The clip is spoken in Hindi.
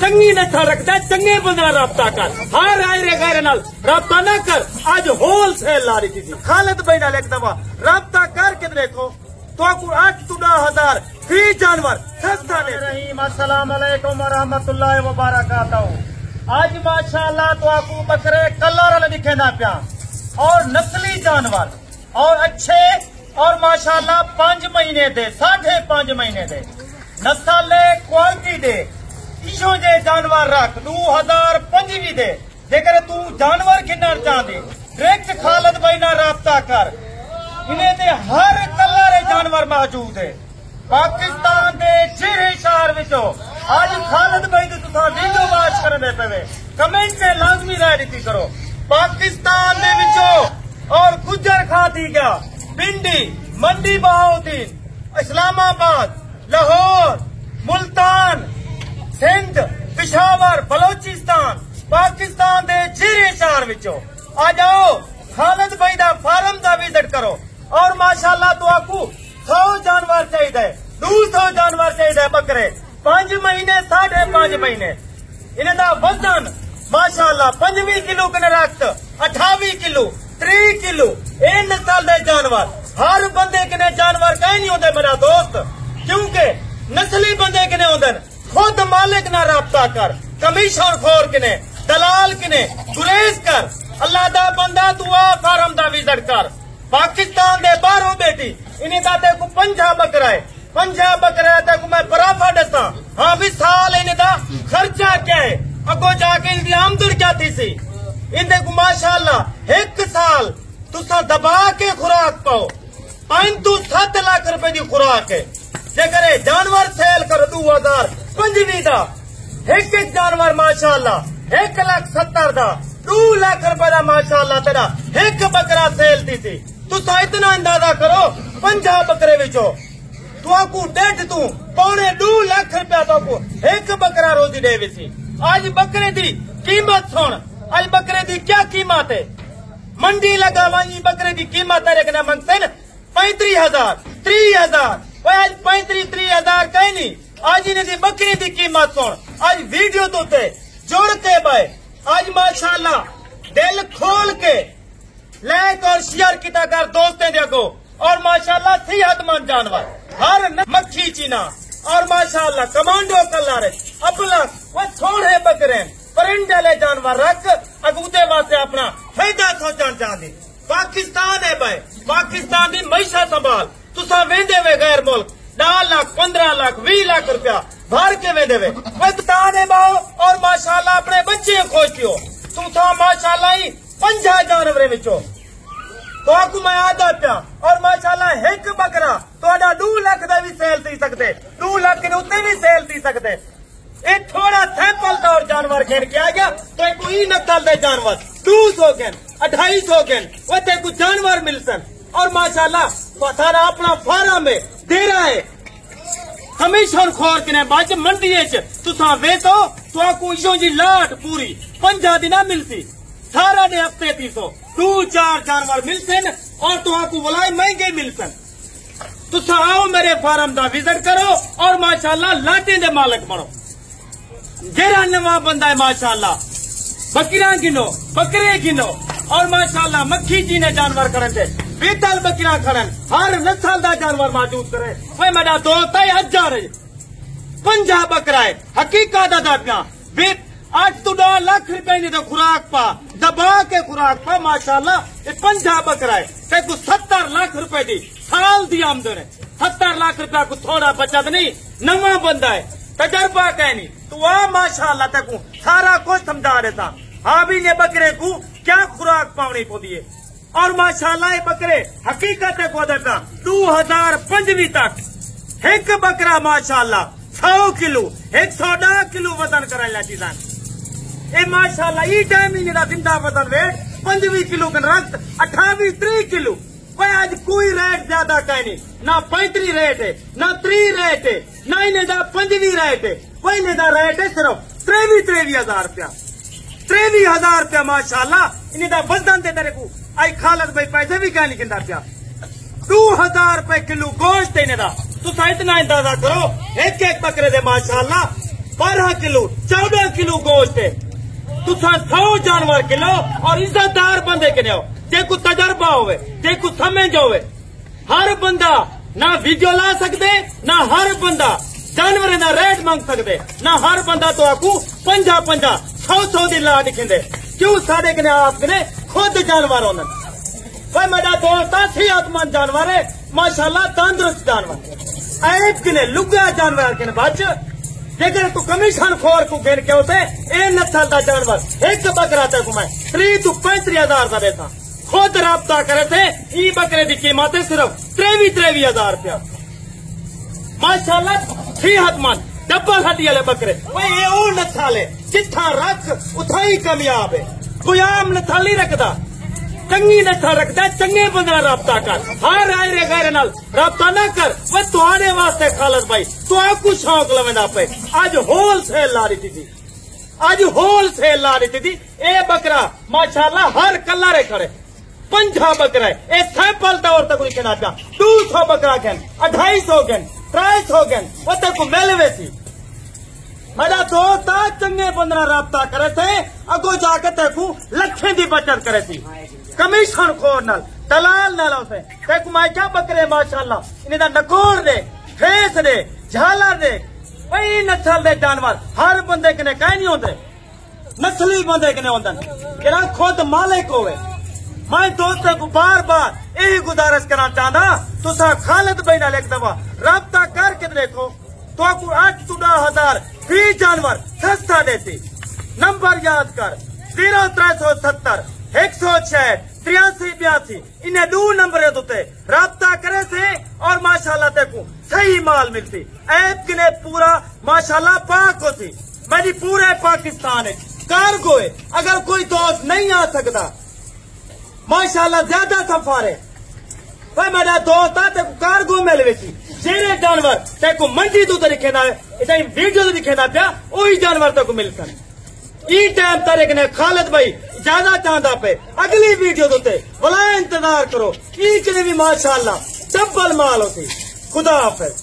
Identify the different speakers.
Speaker 1: चंगी नस्ल रखता है, चंगे बंदा रब्ता कर, हर आयरे गैर नाल रब्ता न कर। आज होल सेल ला रही थी खालिद भाई नाल एक दफा रब्ता कर के देखो तो 8 to 10,000 फी जानवर सस्ता ने रहीम। अस्सलाम वालेकुम व रहमतुल्लाहि व बरकातहू। आज माशाअल्लाह तो आपको बकरे कलर वाले दिखे ना पिया और नस्ली जानवर और अच्छे और माशाअल्लाह 5 महीने दे 5.5 महीने दे नस्ल क्वालिटी दे इशो जे जानवर रख 2025 दे। जेकर तू जानवर गिनना चाहते डायरेक्ट खालिद भाई ना राब्ता कर, इन्हें दे हर कलर जानवर मौजूद है पाकिस्तान दे 6 शहर विचों। आज खालिद भाई दी तुसा वीडियो वाच करने पे कमेंट से लाजमी राय दी करो। पाकिस्तान दे विचों और गुजर खा दी गया पिंडी मंडी बहाउद्दीन इस्लामाबाद लाहौर मुल्तान सिंध पिशावर बलोचिस्तान पाकिस्तान दे 6 शहर विचों आ जाओ खालिद भाई दा फार्म दा विजिट करो। और माशाअल्लाह तो आपको 100 जानवर चाहिए 200 जानवर चाहिए बकरे 5 महीने 5.5 महीने इन्हें दा वजन माशाअल्लाह 25 किलो कने रक्त 28 किलो 30 किलो ए नस्ल दे जानवर। हर बंदे कने जानवर कहीं नहीं होते मेरा दोस्त, क्योंकि नस्ली बंदे कने होते खुद मालिक ना राब्ता कर, कमीशन खोर कने दलाल कने गुरेज कर। अल्लाह दा बंदा दुआ फार्म दा विजिट कर। पाकिस्तान दे बाहरों बेटी इन्हें दा ते को 50 बकरा है 50 बकरा ते को मैं बराफा दसा। हाँ भी साल इन्हें दा खर्चा क्या है अगो जाके इनकी आमदन क्या थी सी इन्हें को माशाअल्लाह 1 साल तुसा दबा के खुराक पाओ 5 to 7 लाख रुपए की खुराक है। जेकर जानवर सेल कर 2025 दा एक जानवर माशाअल्लाह 1,70,000 दा 2 लाख रुपए का माशाअल्लाह तेरा एक बकरा सेल थी। तुसा इतना अंदाजा करो 50 बकरे विचों तुआकू 1.5 लाख रुपया तो एक बकरा रोजी दे सी। आज बकरे की कीमत सुन, आज बकरे की क्या कीमत है मंडी लगा वही बकरे की कीमत है मंगते 35,000 30,000 आज 35-30,000 कहीं नहीं। आज इन्हें बकरी की कीमत सुन, आज वीडियो तो जुड़ के भाई आज माशाअल्लाह दिल खोल के लाइक और शेयर किया कर दोस्तों देखो। और माशाअल्लाह सेहतमंद जानवर हर मक्खी चीना और माशाअल्लाह कमांडो कलर अपना वो थोड़े बकरे परिंद वाले जानवर रख अगूते वास्ते अपना फायदा सोचना चाहते। पाकिस्तान है भाई, पाकिस्तान की मैशा संभाल तुसा वेंदे वे गैर मुल्क 10 लाख 15 लाख 20 लाख रुपया भर के वेंदे वे पाकिस्तान है बाओ। और माशाअल्लाह अपने बच्चे खोजियो तुसा माशाअल्लाह 50 जानवर विचों तो आपको मैं आदा पिया। और माशाअल्लाह एक बकरा तो 2 लाख का भी सेल थी सकते 2 लाख के उत्ते भी सेल थी सकते। एक थोड़ा सैंपल तौर जानवर घेर के आ गया तो एक ही नस्ल दे जानवर 200 गेन 250 गेन वो कुछ जानवर मिल सन। और माशाअल्लाह सारा अपना फार्म में दे रहा है कमीशन खोर के बज मंडी तुसा वेचो तो आपको इशो जी लाट पूरी 50 दिन मिलती सारा ने हफ्ते 2-4 जानवर मिलते और तो आपको बुलाए महंगे मिलते। तुसा आओ मेरे फार्म का विजिट करो और माशाअल्लाह लाटे दे मालिक बनो। जेरा नवा बंदा है माशाअल्लाह बकरियां गिनो बकरे गिनो और माशाअल्लाह मक्खी जीने जानवर करते बेतल बकरियां खड़न हर नस्ल का जानवर मौजूद करे। वही मेरा दोस्त है 50 बकरा है हकीकत अदा पिया 8 to 10 लाख रुपए ने तो खुराक पा दबा के खुराक पा माशाअल्लाह 50 बकरा है को 70 लाख रुपए की साल की आमदन है। 70 लाख रुपया को थोड़ा बचत नहीं, नवा बंदा है तजर्बा कह नहीं तो वह माशाअल्लाह तक सारा कुछ समझा देता। हाँ भी ये बकरे को क्या खुराक पानी पौधी है और माशाअल्लाह ये बकरे हकीकत को देता 2025 तक एक बकरा माशाअल्लाह 100 किलो 110 किलो वजन कर चीजा ए माशाअल्लाह ई टाइम ही जिंदा वजन वेट 25 किलो का रक्त 28-30 किलो। भाई आज कोई रेट ज्यादा कहीं नहीं, ना 35 रेट है ना 3 रेट है ना इन्हें 25 रेट है। वही इन्हें रेट है सिर्फ 23,000 रुपया 23,000 रुपया माशाअल्लाह इन्हें वजन दे तेरे को आई खालिद भाई पैसे भी क्या नहीं गिनता पिया 2,000 रुपए किलो गोश्त इन्हें तो इतना अंदाजा करो एक बकरे दे माशाअल्लाह 12 किलो 14 किलो गोश्त है तुसा 100 जानवर किलो और इज्जतदार बंदे के हो जेको तजर्बा होवे जेको समझ होवे। हर बंदा ना वीडियो ला सकते ना हर बंदा जानवर का रेट मांग सकते ना हर बंदा तो आपको 50 100 दी ला दिखेंदे क्यों साढ़े कने आपने खुद जानवर होने भाई मेरा दोस्त सेहतमंद जानवर है माशाल्लाह तंदुरुस्त जानवर ऐप किने लुगा जानवर किने बच जेकर तू कमीशन खोर को घेर के उसे ए नस्ल का जानवर एक बकरा तक मैं 30 to 35,000 का देता खुद राब्ता करे थे ई बकरे की कीमत है सिर्फ 23,000 रुपया माशाल्लाह सेहतमंद डबल हड्डी वाले बकरे भाई ये वो नस्ल है जिथा रख उथा ही कामयाब है कोई आम नस्ल नहीं रखता चंगी नस्ल रखता चंगे बंदा राब्ता कर हर आयरे गैर नाल राब्ता ना कर वह तुहारे वास्ते खालद भाई तो आपको शौक लवेंदा पे आज होलसेल ला रही थी आज होलसेल ला रही थी ए बकरा माशाल्लाह हर कलर खड़े 50 बकरा है ए सैंपल तौर तक कोई कहना था 200 बकरा गन 250 गन 300 गन वो तक को मेले वैसी मेरा दोस्त चंगे बंदा राब्ता करे थे अगो जाके तेकू लखें की बचत करे थी कमीशन खोर नाल दलाल नाल उसे तेकू मैं क्या बकरे माशाल्लाह इन्हें नकोर दे फेस दे झालर दे वही नस्ल दे जानवर हर बंदे कने कहीं नहीं होते नस्ली बंदे कने होते कि खुद मालिक होवे। मैं दोस्तों को बार बार यही गुजारिश करना चाहता तुसा खालिद भाई नाल एक दफा राब्ता करके देखो तो आपको 8 to 10,000 फी जानवर सस्ता देती। नंबर याद कर 0370 106 8382 इन्हें 2 नंबर देते राब्ता करे से और माशाल्लाह तेको सही माल मिलती ऐप के लिए पूरा माशाल्लाह पाक होती मेरी पूरे पाकिस्तान है कार्गो है अगर कोई दोस्त नहीं आ सकता माशाल्लाह ज्यादा सफर है भाई मेरा दोस्त आ तेको कार्गो मिल वेची जेरे जानवर तेको मंडी तो दिखेना है वीडियो तो दिखेना पिया वही जानवर तेको मिलसन ई टाइम तारीख ने खालिद भाई ज्यादा चाहता पे अगली वीडियो दोते भला इंतजार करो ई भी माशाल्लाह डबल माल होती खुदा हाफिज।